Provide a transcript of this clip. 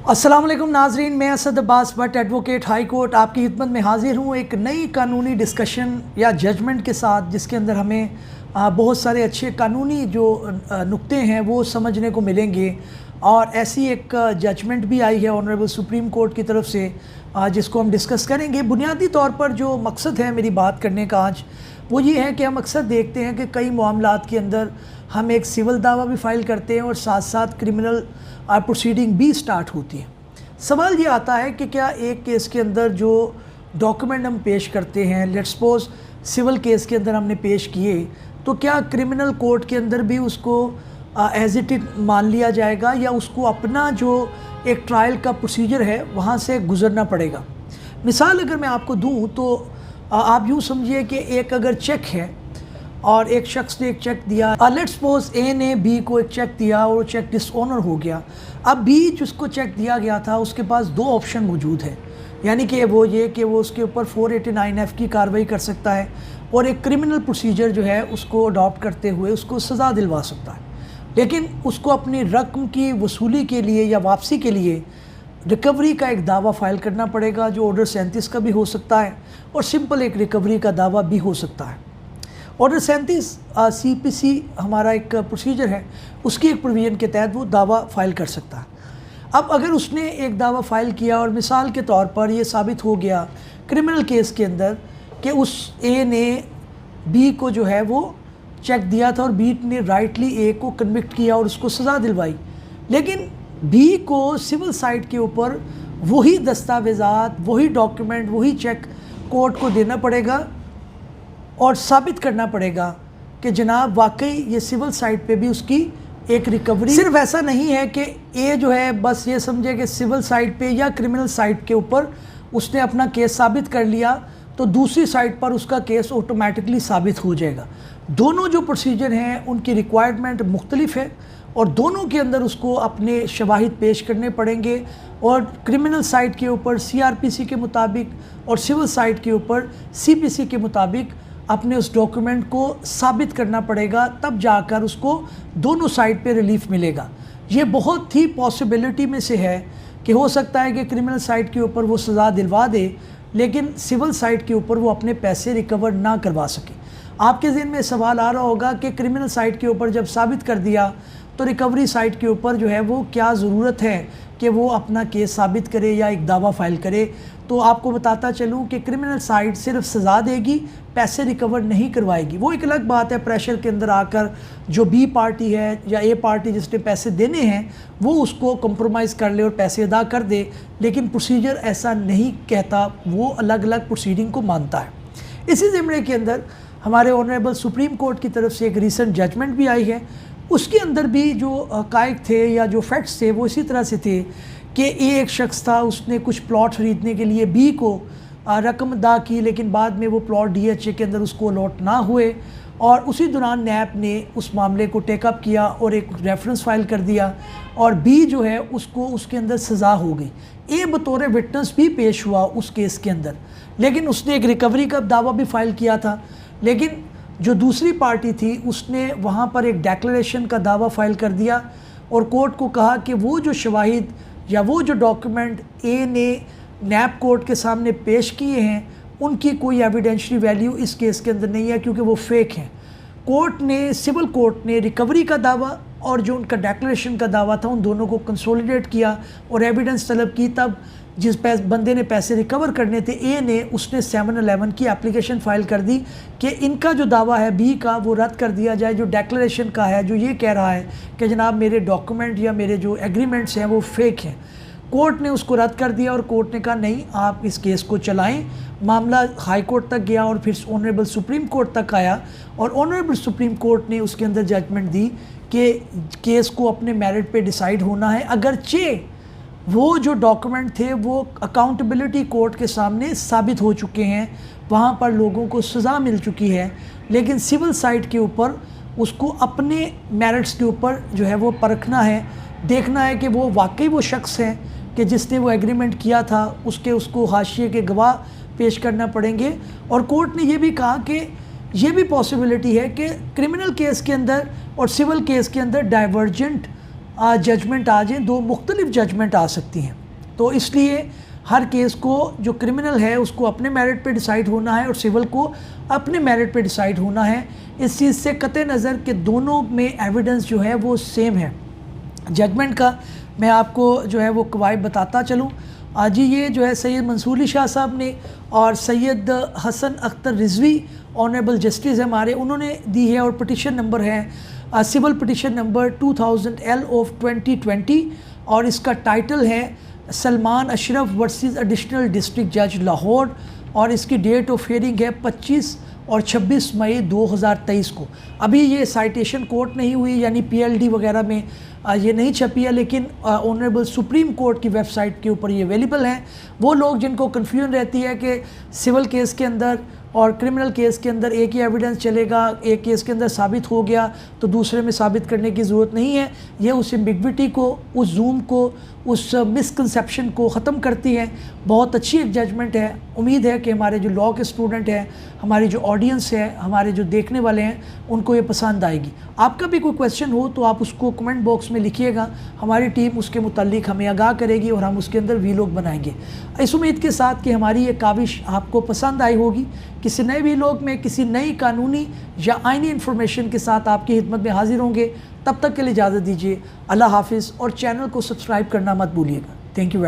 अस्सलाम वालेकुम नाजरीन, मैं Asad Abbas Bhatt advocate high court आपकी खिदमत में हाजिर हूँ एक नई कानूनी डिस्कशन या जजमेंट के साथ, जिसके अंदर हमें बहुत सारे अच्छे कानूनी जो नुक्ते हैं वो समझने को मिलेंगे। और ऐसी एक जजमेंट भी आई है ऑनरेबल सुप्रीम कोर्ट की तरफ से, जिसको हम डिस्कस करेंगे। बुनियादी तौर पर जो मकसद है मेरी बात करने का आज वो ये है कि हम अक्सर देखते हैं कि कई मामलात के अंदर हम एक सिविल दावा भी फ़ाइल करते हैं और साथ साथ क्रिमिनल प्रोसीडिंग भी स्टार्ट होती है। सवाल ये आता है कि क्या एक केस के अंदर जो डॉक्यूमेंट हम पेश करते हैं, लेट्स सपोज सिविल केस के अंदर हमने पेश किए, तो क्या क्रिमिनल कोर्ट के अंदर भी उसको एज इट इज मान लिया जाएगा या उसको अपना जो एक ट्रायल का प्रोसीजर है वहाँ से गुज़रना पड़ेगा। मिसाल अगर मैं आपको दूँ तो आप यूँ समझिए कि एक अगर चेक है और एक शख्स ने एक चेक दिया, लेट्स सपोज ए ने बी को एक चेक दिया और वो चेक डिसऑनर हो गया। अब बी जिसको चेक दिया गया था उसके पास दो ऑप्शन मौजूद है, यानी कि वो ये कि वो उसके ऊपर 489F की कार्रवाई कर सकता है और एक क्रिमिनल प्रोसीजर जो है उसको अडॉप्ट करते हुए उसको सज़ा दिलवा सकता है। लेकिन उसको अपनी रकम की वसूली के लिए या वापसी के लिए रिकवरी का एक दावा फ़ाइल करना पड़ेगा, जो ऑर्डर 37 का भी हो सकता है और सिंपल एक रिकवरी का दावा भी हो सकता है। ऑर्डर 37 CPC हमारा एक प्रोसीजर है, उसकी एक प्रोविजन के तहत वो दावा फ़ाइल कर सकता है। अब अगर उसने एक दावा फ़ाइल किया और मिसाल के तौर पर ये साबित हो गया क्रिमिनल केस के अंदर कि उस ए ने बी को जो है वो चेक दिया था और बी ने राइटली ए को कन्विक्ट किया और उसको सज़ा दिलवाई, लेकिन बी को सिविल साइड के ऊपर वही दस्तावेज़ात, वही डॉक्यूमेंट, वही चेक कोर्ट को देना पड़ेगा और साबित करना पड़ेगा कि जनाब वाकई ये सिविल साइड पे भी उसकी एक रिकवरी। सिर्फ ऐसा नहीं है कि ए जो है बस ये समझे कि सिविल साइड पे या क्रिमिनल साइड के ऊपर उसने अपना केस साबित कर लिया तो दूसरी साइड पर उसका केस ऑटोमेटिकली साबित हो जाएगा। दोनों जो प्रोसीजर हैं उनकी रिक्वायरमेंट मुख्तलिफ है और दोनों के अंदर उसको अपने शवाहिद पेश करने पड़ेंगे और क्रिमिनल साइड के ऊपर CRPC के मुताबिक और सिविल साइड के ऊपर CPC के मुताबिक अपने उस डॉक्यूमेंट को साबित करना पड़ेगा, तब जाकर उसको दोनों साइड पे रिलीफ मिलेगा। ये बहुत ही पॉसिबिलिटी में से है कि हो सकता है कि क्रिमिनल साइड के ऊपर वो सज़ा दिलवा दे लेकिन सिविल साइड के ऊपर वो अपने पैसे रिकवर ना करवा सके। आपके ज़हन में सवाल आ रहा होगा कि क्रिमिनल साइड के ऊपर जब साबित कर दिया तो रिकवरी साइड के ऊपर जो है वो क्या ज़रूरत है कि वो अपना केस साबित करे या एक दावा फ़ाइल करे। तो आपको बताता चलूँ कि क्रिमिनल साइड सिर्फ सज़ा देगी, पैसे रिकवर नहीं करवाएगी। वो एक अलग बात है, प्रेशर के अंदर आकर जो बी पार्टी है या ए पार्टी जिसने पैसे देने हैं वो उसको कंप्रोमाइज़ कर ले और पैसे अदा कर दे, लेकिन प्रोसीजर ऐसा नहीं कहता, वो अलग अलग प्रोसीडिंग को मानता है। इसी ज़िम्मे के अंदर हमारे ऑनरेबल सुप्रीम कोर्ट की तरफ से एक रीसेंट जजमेंट भी आई है, उसके अंदर भी जो हक़ाइक़ थे या जो फैक्ट्स थे वो इसी तरह से थे कि एक शख्स था, उसने कुछ प्लॉट ख़रीदने के लिए बी को रकम अदा की, लेकिन बाद में वो प्लॉट DHA के अंदर उसको अलॉट ना हुए और उसी दौरान नैब ने उस मामले को टेकअप किया और एक रेफरेंस फ़ाइल कर दिया और बी जो है उसको उसके अंदर सज़ा हो गई। ए बतौर विटनेस भी पेश हुआ उस केस के अंदर, लेकिन उसने एक रिकवरी का दावा भी फ़ाइल किया था, लेकिन जो दूसरी पार्टी थी उसने वहाँ पर एक डेक्लरेशन का दावा फ़ाइल कर दिया और कोर्ट को कहा कि वो जो शवाहिद या वो जो डॉक्यूमेंट ए ने नैब कोर्ट के सामने पेश किए हैं उनकी कोई एविडेंशरी वैल्यू इस केस के अंदर नहीं है, क्योंकि वो फेक हैं। कोर्ट ने, सिविल कोर्ट ने रिकवरी का दावा और जो उनका डेक्लरेशन का दावा था उन दोनों को कंसोलिडेट किया और एविडेंस तलब की। तब जिस बंदे ने पैसे रिकवर करने थे ए ने, उसने 711 की एप्लीकेशन फ़ाइल कर दी कि इनका जो दावा है बी का वो रद्द कर दिया जाए, जो डेक्लरेशन का है, जो ये कह रहा है कि जनाब मेरे डॉक्यूमेंट या मेरे जो एग्रीमेंट्स हैं वो फेक हैं। कोर्ट ने उसको रद्द कर दिया और कोर्ट ने कहा नहीं, आप इस केस को चलाएं। मामला हाई कोर्ट तक गया और फिर ऑनरेबल सुप्रीम कोर्ट तक आया और ऑनरेबल सुप्रीम कोर्ट ने उसके अंदर जजमेंट दी कि केस को अपने मेरिट पे डिसाइड होना है, अगरचे वो जो डॉक्यूमेंट थे वो अकाउंटेबिलिटी कोर्ट के सामने साबित हो चुके हैं, वहाँ पर लोगों को सज़ा मिल चुकी है, लेकिन सिविल साइड के ऊपर उसको अपने मेरिट्स के ऊपर जो है वो परखना है, देखना है कि वो वाकई वो शख्स हैं कि जिसने वो एग्रीमेंट किया था, उसको हाशिए के गवाह पेश करना पड़ेंगे। और कोर्ट ने ये भी कहा कि ये भी पॉसिबिलिटी है कि क्रिमिनल केस के अंदर और सिविल केस के अंदर डाइवर्जेंट जजमेंट आ जाएँ, दो मुख्तलिफ जजमेंट आ सकती हैं। तो इसलिए हर केस को जो क्रिमिनल है उसको अपने मेरिट पे डिसाइड होना है और सिविल को अपने मेरिट पे डिसाइड होना है। इस चीज़ से कतई नज़र के दोनों में एविडेंस जो है वो सेम है। जजमेंट का मैं आपको जो है वो कवायद बताता चलूँ। आज ये जो है सैयद मंसूर अली शाह साहब ने और सैयद हसन अख्तर रिजवी ऑनरेबल जस्टिस हमारे, उन्होंने दी है और पटिशन नंबर है civil petition number 2000 L of 2020 और इसका टाइटल है Salman Ashraf versus additional district जज लाहौर और इसकी डेट ऑफ हियरिंग है 25 और 26 मई 2023 को। अभी ये साइटेशन कोर्ट नहीं हुई, यानी PLD वगैरह में ये नहीं छपी है, लेकिन ऑनरेबल सुप्रीम कोर्ट की वेबसाइट के ऊपर ये अवेलेबल हैं। वो लोग जिनको कन्फ्यूजन रहती है कि सिविल केस के अंदर और क्रिमिनल केस के अंदर एक ही एविडेंस चलेगा, एक केस के अंदर साबित हो गया तो दूसरे में साबित करने की ज़रूरत नहीं है, ये उस एम्बिग्विटी को, उस जूम को, उस मिसकंसेप्शन को ख़त्म करती है। बहुत अच्छी एक जजमेंट है। उम्मीद है कि हमारे जो लॉ के स्टूडेंट हैं, हमारी जो ऑडियंस है, हमारे जो देखने वाले हैं, उनको ये पसंद आएगी। आपका भी कोई क्वेश्चन हो तो आप उसको कमेंट बॉक्स में लिखिएगा, हमारी टीम उसके मुतालिक हमें आगाह करेगी और हम उसके अंदर वीलॉग बनाएंगे। इस उम्मीद के साथ कि हमारी ये काविश आपको पसंद आई होगी। किसी नए वीलॉग में किसी नई कानूनी या आईनी इन्फॉर्मेशन के साथ आपकी खिदमत में हाजिर होंगे। तब तक के लिए इजाज़त दीजिए। अल्लाह हाफिज़ और चैनल को सब्सक्राइब करना मत भूलिएगा। Thank you very